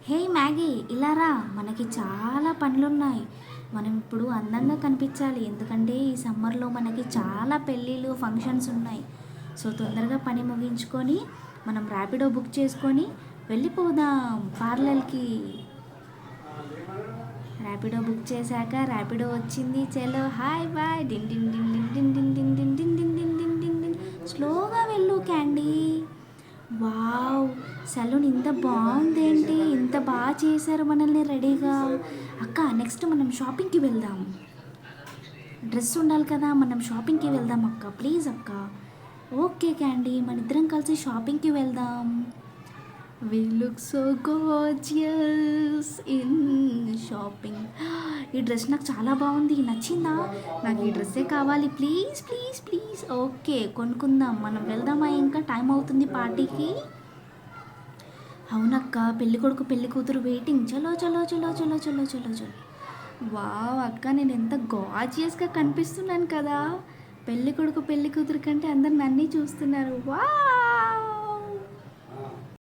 హే Maggi, ఇలా రా. మనకి చాలా పనులున్నాయి. మనం ఇప్పుడు అందంగా కనిపించాలి, ఎందుకంటే ఈ సమ్మర్లో మనకి చాలా పెళ్ళిళ్ళు ఫంక్షన్స్ ఉన్నాయి. సో తొందరగా పని ముగించుకొని మనం ర్యాపిడో బుక్ చేసుకొని వెళ్ళిపోదాం పార్లర్కి. ర్యాపిడో బుక్ చేశాక ర్యాపిడో వచ్చింది. చలో హాయ్ బాయ్. డిన్ డిన్ డిన్ డిన్ డిన్ డిన్ డిన్ డిన్ డిన్ డిన్ డిన్ డిన్ డిన్ డిన్. స్లోగా వెళ్ళు క్యాండీ. వావ్, సలూన్ ఇంత బాగుందేంటి, ఇంత బాగా చేశారు మనల్ని రెడీగా. అక్క, నెక్స్ట్ మనం షాపింగ్కి వెళ్దాం. డ్రెస్ ఉండాలి కదా, మనం షాపింగ్కి వెళ్దాం అక్క, ప్లీజ్ అక్క. ఓకే క్యాండీ, మన ఇద్దరం కలిసి షాపింగ్కి వెళ్దాం. We look so gorgeous in shopping. ఈ డ్రెస్ నాకు చాలా బాగుంది, నచ్చిందా? నాకు ఈ డ్రెస్సే కావాలి, ప్లీజ్ ప్లీజ్ ప్లీజ్. ఓకే, కొనుక్కుందాం. మనం వెళ్దామా? ఇంకా టైం అవుతుంది పార్టీకి. అవునక్క, పెళ్ళి కొడుకు పెళ్ళి కూతురు వెయిటింగ్. చలో చలో చలో చలో చలో చలో చలో. వావ్ అక్క, నేను ఎంత గార్జియస్గా కనిపిస్తున్నాను కదా. పెళ్ళి కొడుకు పెళ్ళి కూతురు కంటే అందరు నన్ను చూస్తున్నారు. వా